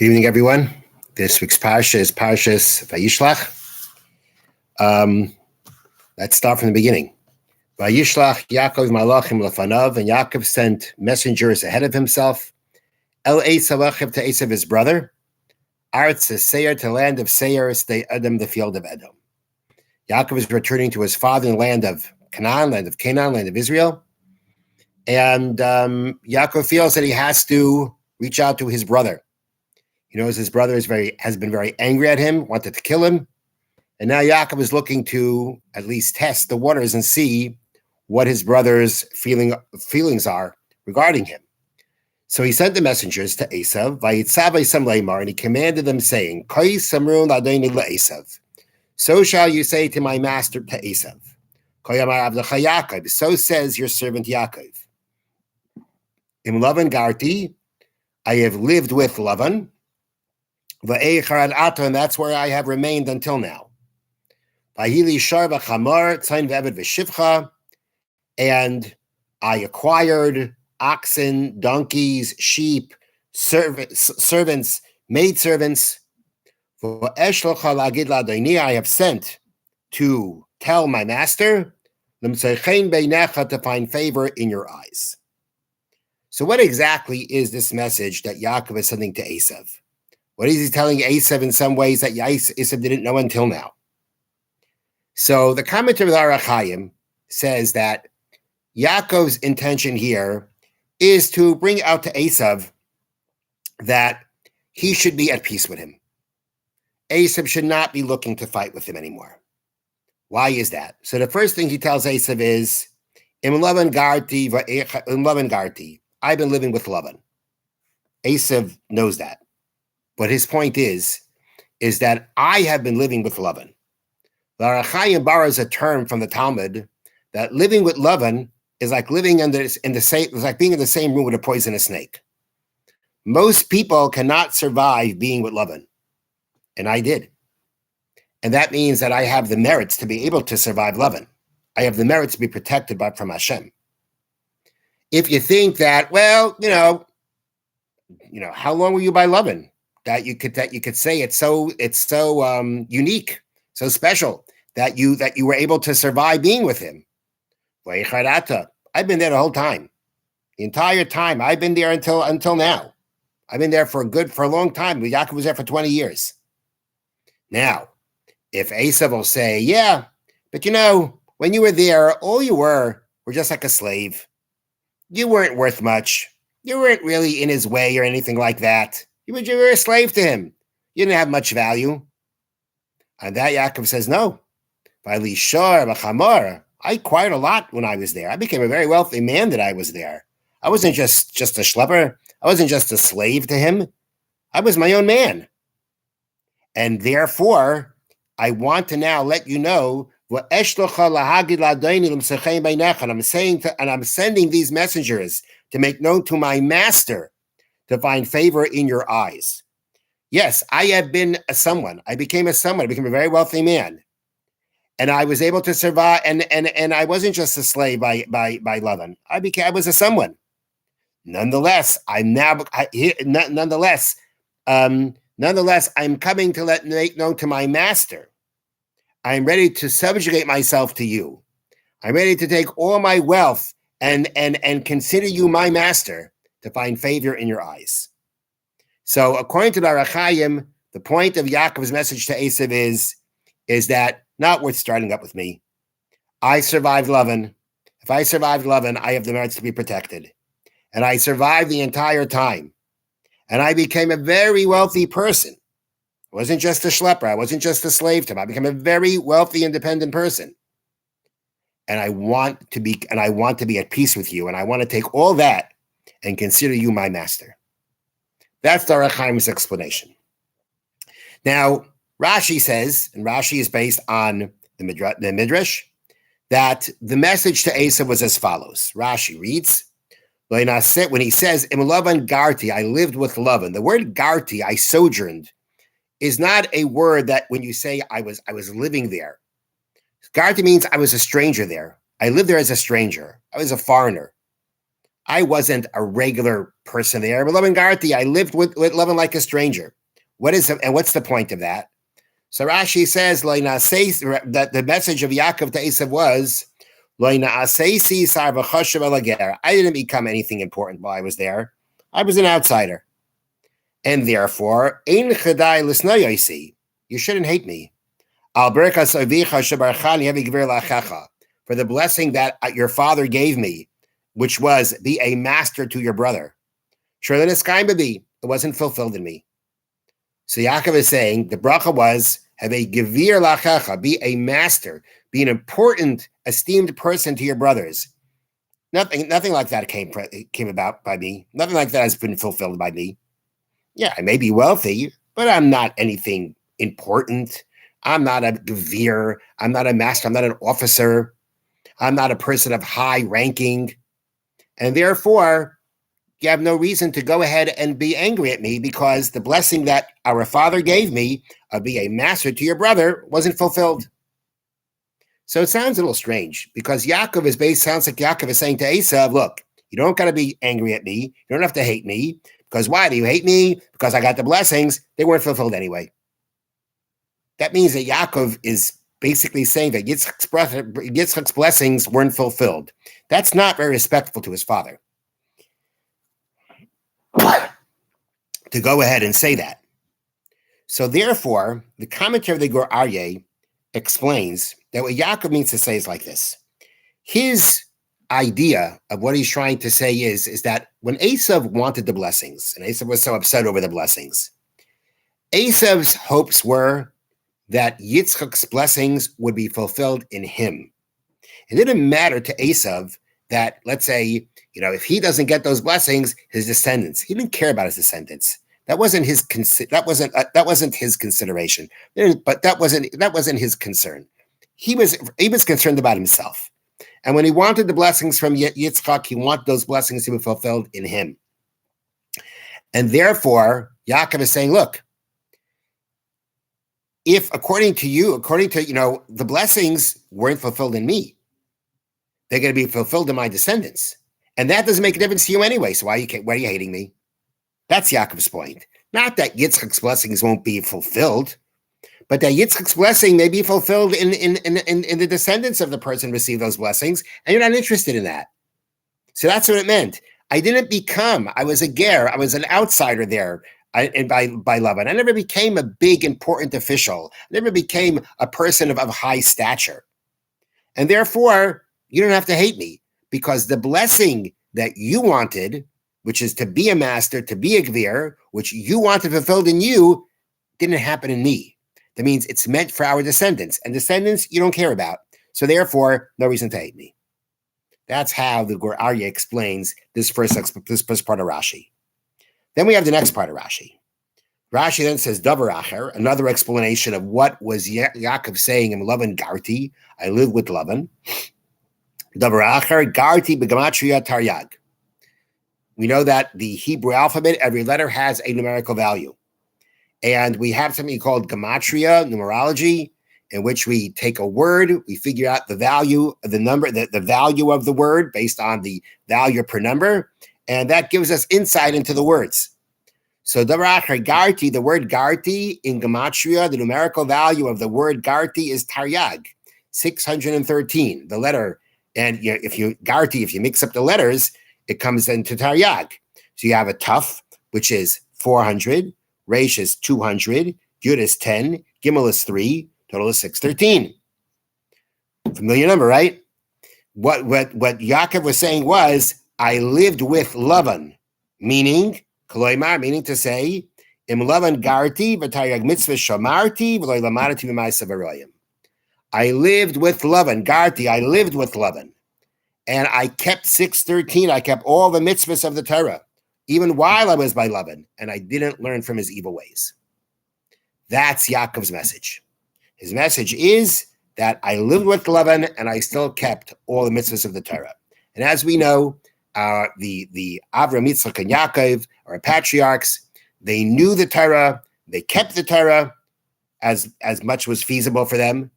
Good evening, everyone. This week's Parsha is Parshas Vayishlach. Let's start from the beginning. Vayishlach Yaakov malachim lefanav, and Yaakov sent messengers ahead of himself. El Esav to Esav, his brother. Arts Seir, to land of Seir, stay Edom, the field of Edom. Yaakov is returning to his father in the land of Canaan, land of Canaan, land of Israel. And Yaakov feels that he has to reach out to his brother. He knows his brother has been very angry at him, wanted to kill him. And now Yaakov is looking to at least test the waters and see what his brother's feelings are regarding him. So he sent the messengers to Esav, Vayitzav Esav Leimar, and he commanded them, saying, Koi samru l'Adoni le'Esav. So shall you say to my master, to Esav. Koi amar avdecha Yaakov. So says your servant Yaakov. Im Lavan garti, I have lived with Lavan. And that's where I have remained until now. And I acquired oxen, donkeys, sheep, servants, maidservants. I have sent to tell my master to find favor in your eyes. So what exactly is this message that Yaakov is sending to Esav? What is he telling Esav in some ways that Esav didn't know until now? So the commentator of the Arach Chaim says that Yaakov's intention here is to bring out to Esav that he should be at peace with him. Esav should not be looking to fight with him anymore. Why is that? So the first thing he tells Esav is, Im Lavan garti, I've been living with Lavan. Esav knows that. But his point is that I have been living with Lavan. The Arach Chaim borrows a term from the Talmud that living with Lavan is like living being in the same room with a poisonous snake. Most people cannot survive being with Lavan, and I did. And that means that I have the merits to be able to survive Lavan. I have the merits to be protected from Hashem. If you think that, well, how long were you by Lavan? That you could say it's so unique, so special that you were able to survive being with him. I've been there the whole time, the entire time. I've been there until now. I've been there for a long time. Yaakov was there for 20 years. Now, if Esav will say, yeah, but when you were there, all you were just like a slave. You weren't worth much. You weren't really in his way or anything like that. You were a slave to him. You didn't have much value. And that Yaakov says, no. I acquired a lot when I was there. I became a very wealthy man that I was there. I wasn't just a schlepper. I wasn't just a slave to him. I was my own man. And therefore, I want to now let you know, and I'm sending these messengers to make known to my master to find favor in your eyes. Yes, I have been someone. I became a very wealthy man. And I was able to survive, and I wasn't just a slave by Lavan. I was a someone. Nonetheless, I'm coming to make known to my master. I'm ready to subjugate myself to you. I'm ready to take all my wealth and consider you my master, to find favor in your eyes. So according to the Arach Chaim, the point of Yaakov's message to Esav is that not worth starting up with me. I survived Lavan. If I survived Lavan, I have the merits to be protected. And I survived the entire time. And I became a very wealthy person. I wasn't just a schlepper. I wasn't just a slave to him. I became a very wealthy, independent person. And I want to be at peace with you. And I want to take all that and consider you my master. That's the Arach Chaim's explanation. Now, Rashi says, and Rashi is based on the Midrash, that the message to Esav was as follows. Rashi reads, when he says, Im Lavan garti, I lived with Lavan. The word garti, I sojourned, is not a word that when you say I was living there. Garti means I was a stranger there. I lived there as a stranger. I was a foreigner. I wasn't a regular person there. But Lavan Garti, I lived with Lavan like a stranger. What's the point of that? So Rashi says, that the message of Yaakov to Esav was, I didn't become anything important while I was there. I was an outsider. And therefore, you shouldn't hate me. For the blessing that your father gave me, which was be a master to your brother. It wasn't fulfilled in me. So Yaakov is saying the bracha was have a gevir lachacha, be a master, be an important, esteemed person to your brothers. Nothing like that came about by me. Nothing like that has been fulfilled by me. Yeah, I may be wealthy, but I'm not anything important. I'm not a gevir. I'm not a master. I'm not an officer. I'm not a person of high ranking. And therefore, you have no reason to go ahead and be angry at me because the blessing that our father gave me of be a master to your brother wasn't fulfilled. So it sounds a little strange because sounds like Yaakov is saying to Esav, look, you don't got to be angry at me. You don't have to hate me. Because why do you hate me? Because I got the blessings. They weren't fulfilled anyway. That means that Yaakov is basically saying that Yitzchak's blessings weren't fulfilled. That's not very respectful to his father. To go ahead and say that. So therefore, the commentary of the Gur Aryeh explains that what Yaakov means to say is like this. His idea of what he's trying to say is that when Esav wanted the blessings, and Esav was so upset over the blessings, Esav's hopes were that Yitzchak's blessings would be fulfilled in him. It didn't matter to Esav that, let's say, if he doesn't get those blessings, his descendants. He didn't care about his descendants. That wasn't his consideration. But that wasn't his concern. He was concerned about himself. And when he wanted the blessings from Yitzchak, he wanted those blessings to be fulfilled in him. And therefore, Yaakov is saying, look, if according to the blessings weren't fulfilled in me, they're going to be fulfilled in my descendants. And that doesn't make a difference to you anyway. So why are you hating me? That's Yaakov's point. Not that Yitzchak's blessings won't be fulfilled, but that Yitzchak's blessing may be fulfilled in the descendants of the person who received those blessings, and you're not interested in that. So that's what it meant. I was a ger, I was an outsider there by Lavan. I never became a big, important official. I never became a person of high stature. And therefore, you don't have to hate me, because the blessing that you wanted, which is to be a master, to be a gvir, which you wanted fulfilled in you, didn't happen in me. That means it's meant for our descendants. And descendants you don't care about. So therefore, no reason to hate me. That's how the Gur Aryeh explains this first part of Rashi. Then we have the next part of Rashi. Rashi then says, Davar Acher, another explanation of what was Yaakov saying in Lavan Garti. I live with Lavan. Davar Acher, Garti begematria taryag. We know that the Hebrew alphabet, every letter has a numerical value. And we have something called gematria, numerology, in which we take a word, we figure out the value of the number, the value of the word based on the value per number, and that gives us insight into the words. So Davar Garti, the word Garti in gematria, the numerical value of the word Garti is taryag, 613. The letter, and if you mix up the letters, it comes into taryag. So you have a tuf, which is 400. Resh is 200, Yud is 10, Gimel is 3, total is 613. Familiar number, right? What Yaakov was saying was, I lived with Lavan, meaning to say, Im Lavan garti v'taryag mitzvah shamarti v'loy lamadati v'ma'asav haroyim. I lived with Lavan, garti, I lived with Lavan, and I kept 613, I kept all the mitzvahs of the Torah, even while I was by Lavan, and I didn't learn from his evil ways. That's Yaakov's message. His message is that I lived with Lavan, and I still kept all the mitzvahs of the Torah. And as we know, the Avram, Yitzchak, and Yaakov, our patriarchs, they knew the Torah, they kept the Torah as much was feasible for them.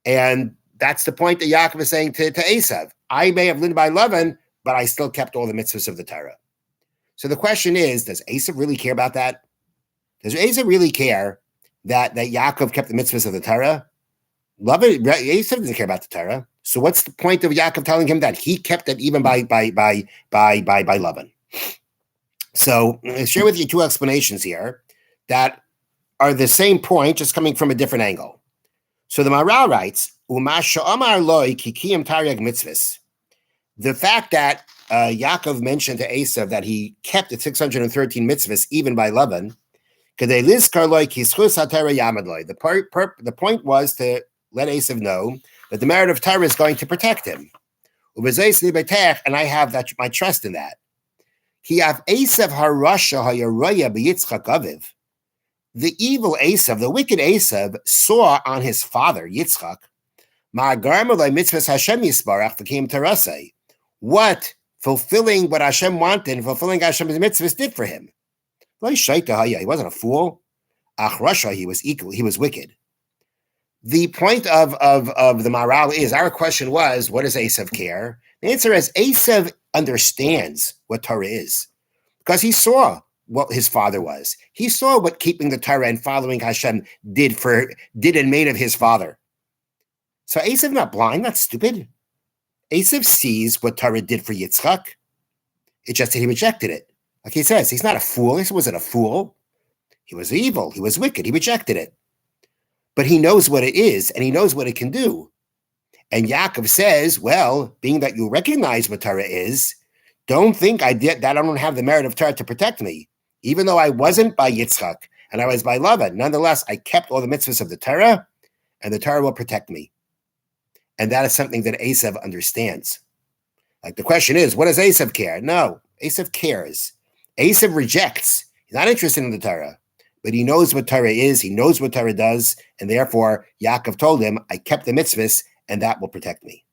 And that's the point that Yaakov is saying to Esav. I may have lived by Lavan, but I still kept all the mitzvahs of the Torah. So the question is, does Esav really care about that? Does Esav really care that Yaakov kept the mitzvahs of the Torah? Esav doesn't care about the Torah. So what's the point of Yaakov telling him that he kept it even by Laban? So I'll share with you two explanations here that are the same point, just coming from a different angle. So the Maharal writes, the fact that Yaakov mentioned to Esav that he kept the 613 mitzvahs even by Laban, the point was to let Esav know that the merit of Torah is going to protect him. And I have my trust in that. The evil Esav, the wicked Esav, saw on his father, Yitzchak, what fulfilling what Hashem wanted, fulfilling Hashem's mitzvahs did for him. He wasn't a fool. He was equal. He was wicked. The point of the Maharal is, our question was, what does Esav care? The answer is, Esav understands what Torah is because he saw what his father was. He saw what keeping the Torah and following Hashem did and made of his father. So Esav not blind, not stupid. Esav sees what Torah did for Yitzchak. It's just that he rejected it. Like he says, he's not a fool. Esav wasn't a fool. He was evil. He was wicked. He rejected it. But he knows what it is, and he knows what it can do. And Yaakov says, well, being that you recognize what Torah is, don't think I don't have the merit of Torah to protect me. Even though I wasn't by Yitzchak and I was by Laban, nonetheless, I kept all the mitzvahs of the Torah, and the Torah will protect me. And that is something that Esav understands. Like the question is, what does Esav care? No, Esav cares. Esav rejects. He's not interested in the Torah, but he knows what Torah is. He knows what Torah does. And therefore, Yaakov told him, I kept the mitzvahs, and that will protect me.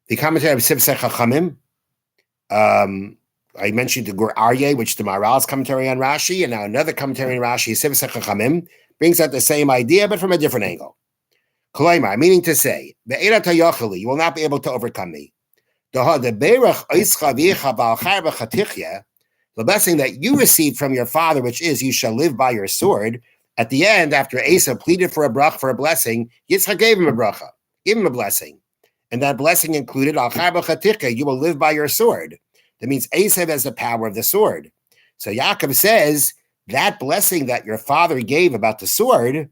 The commentary of Sivsei Chachamim, I mentioned the Gur Aryeh, which the Maharal's commentary on Rashi, and now another commentary on Rashi, Sivsei Chachamim, brings out the same idea, but from a different angle. Kolaimar, meaning to say, you will not be able to overcome me. The blessing that you received from your father, which is, you shall live by your sword. At the end, after Esav pleaded for a blessing, Yitzchak gave him a bracha, gave him a blessing. And that blessing included, you will live by your sword. That means Esav has the power of the sword. So Yaakov says, that blessing that your father gave about the sword,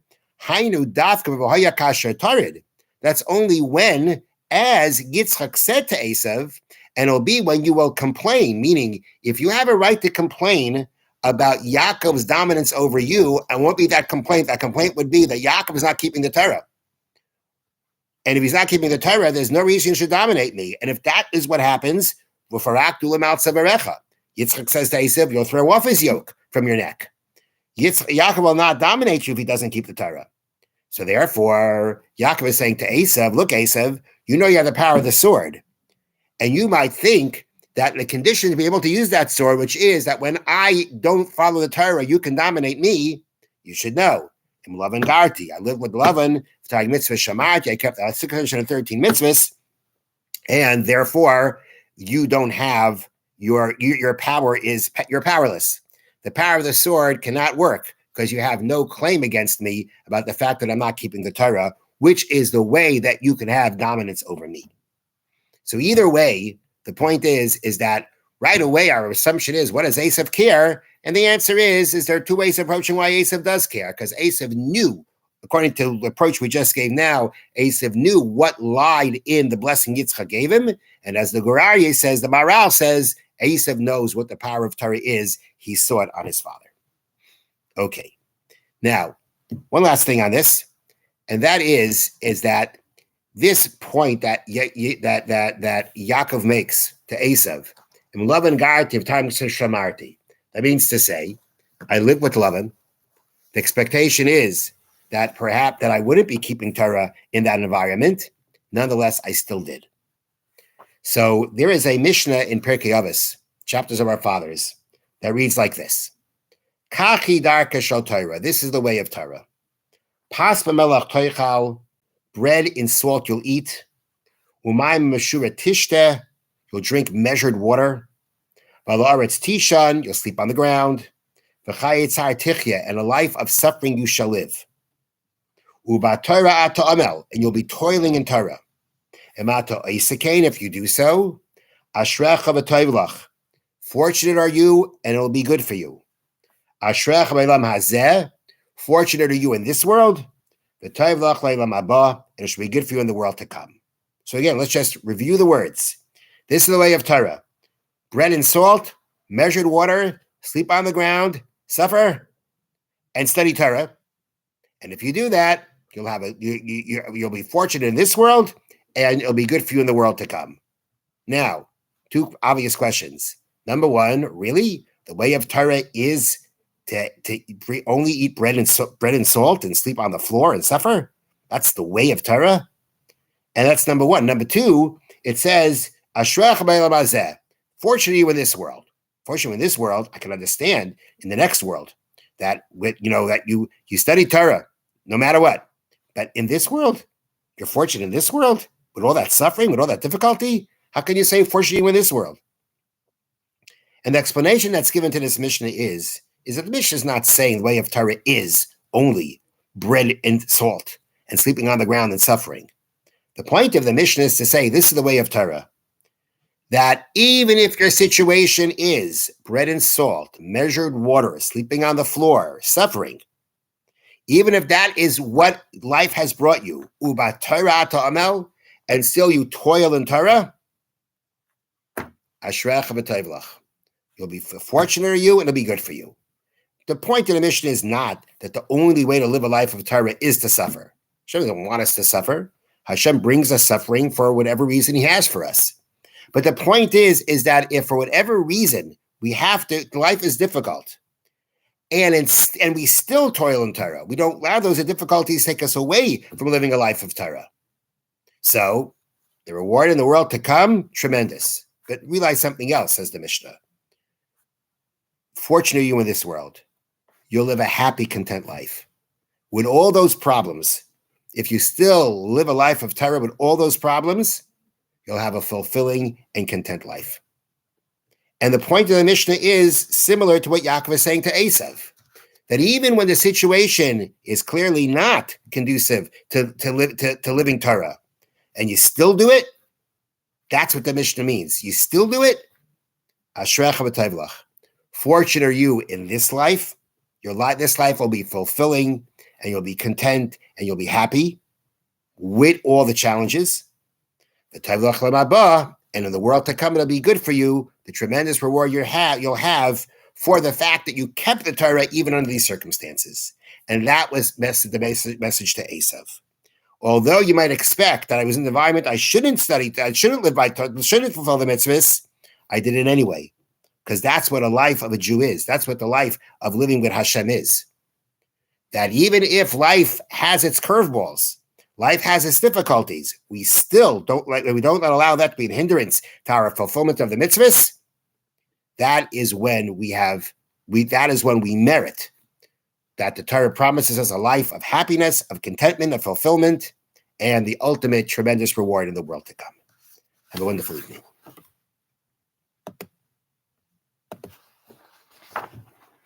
that's only when, as Yitzchak said to Esav, and it'll be when you will complain, meaning if you have a right to complain about Yaakov's dominance over you, and won't be that complaint would be that Yaakov is not keeping the Torah. And if he's not keeping the Torah, there's no reason he should dominate me. And if that is what happens, Yitzchak says to Esav, you'll throw off his yoke from your neck. Yaakov will not dominate you if he doesn't keep the Torah. So therefore, Yaakov is saying to Esav, look, Esav, you know you have the power of the sword. And you might think that the condition to be able to use that sword, which is that when I don't follow the Torah, you can dominate me, you should know. I'm Lavan Garti. I live with Lavan, mitzvah Shamarti, I kept 613 mitzvahs, and therefore you don't have your power you're powerless. The power of the sword cannot work because you have no claim against me about the fact that I'm not keeping the Torah, which is the way that you can have dominance over me. So either way, the point is that right away our assumption is, what does Esav care? And the answer is there are two ways of approaching why Esav does care, because Esav knew, according to the approach we just gave now, Esav knew what lied in the blessing Yitzchak gave him. And as the Gur Aryeh says, the Maharal says, Esav knows what the power of Torah is. He saw it on his father. Okay. Now, one last thing on this, and that is that this point that Yaakov makes to Esav, that means to say, I live with Lavan. The expectation is that perhaps that I wouldn't be keeping Torah in that environment. Nonetheless, I still did. So there is a Mishnah in Pirkei Avos, Chapters of Our Fathers, that reads like this. Kachi darka shel Torah. This is the way of Torah. Pas b'melach toichal. Bread in salt you'll eat. Umayim meshura tishte. You'll drink measured water. V'la'aretz tishan, you'll sleep on the ground. V'chayetzar tichya, and a life of suffering you shall live. U'ba'Torah ata amel, and you'll be toiling in Torah. Emata isakain, if you do so. Ashrecha v'toivlach, fortunate are you, and it'll be good for you. Ashrecha b'olam hazeh, fortunate are you in this world. V'toivlach le'olam haba, and it should be good for you in the world to come. So again, let's just review the words. This is the way of Torah. Bread and salt, measured water, sleep on the ground, suffer, and study Torah. And if you do that, you'll have you'll be fortunate in this world, and it'll be good for you in the world to come. Now, two obvious questions. Number one, really, the way of Torah is to only eat bread and salt and sleep on the floor and suffer? That's the way of Torah? And that's number one. Number two, it says, Ashrech b'olam hazeh, fortunate you in this world. Fortunate in this world, I can understand in the next world that that you study Torah no matter what. But in this world, you're fortunate in this world with all that suffering, with all that difficulty. How can you say fortunate you in this world? And the explanation that's given to this Mishnah is that the Mishnah is not saying the way of Torah is only bread and salt and sleeping on the ground and suffering. The point of the Mishnah is to say this is the way of Torah, that even if your situation is bread and salt, measured water, sleeping on the floor, suffering, even if that is what life has brought you, uba Torah ta'amel, and still you toil in Torah, ashrech v'toivlach, you'll be fortunate for you and it'll be good for you. The point of the Mishnah is not that the only way to live a life of Torah is to suffer. Hashem doesn't want us to suffer. Hashem brings us suffering for whatever reason he has for us. But the point is that if for whatever reason we have to, life is difficult, and we still toil in Torah, we don't allow those difficulties take us away from living a life of Torah. So the reward in the world to come, tremendous. But realize something else, says the Mishnah. Fortunate you in this world, you'll live a happy, content life. With all those problems, if you still live a life of Torah with all those problems, you'll have a fulfilling and content life. And the point of the Mishnah is similar to what Yaakov is saying to Esav, that even when the situation is clearly not conducive to living Torah, and you still do it, that's what the Mishnah means. You still do it, Ashrecha v'toivlach. Fortunate are you in this life. This life will be fulfilling, and you'll be content, and you'll be happy with all the challenges. V'toivlach l'mabah, and in the world to come, it'll be good for you, the tremendous reward you'll have for the fact that you kept the Torah even under these circumstances. And that was the message to Esav. Although you might expect that I was in the environment I shouldn't study, I shouldn't live by Torah, shouldn't fulfill the mitzvahs, I did it anyway. Because that's what a life of a Jew is. That's what the life of living with Hashem is. That even if life has its curveballs, life has its difficulties, we don't allow that to be a hindrance to our fulfillment of the mitzvahs. That is when we merit that the Torah promises us a life of happiness, of contentment, of fulfillment, and the ultimate tremendous reward in the world to come. Have a wonderful evening.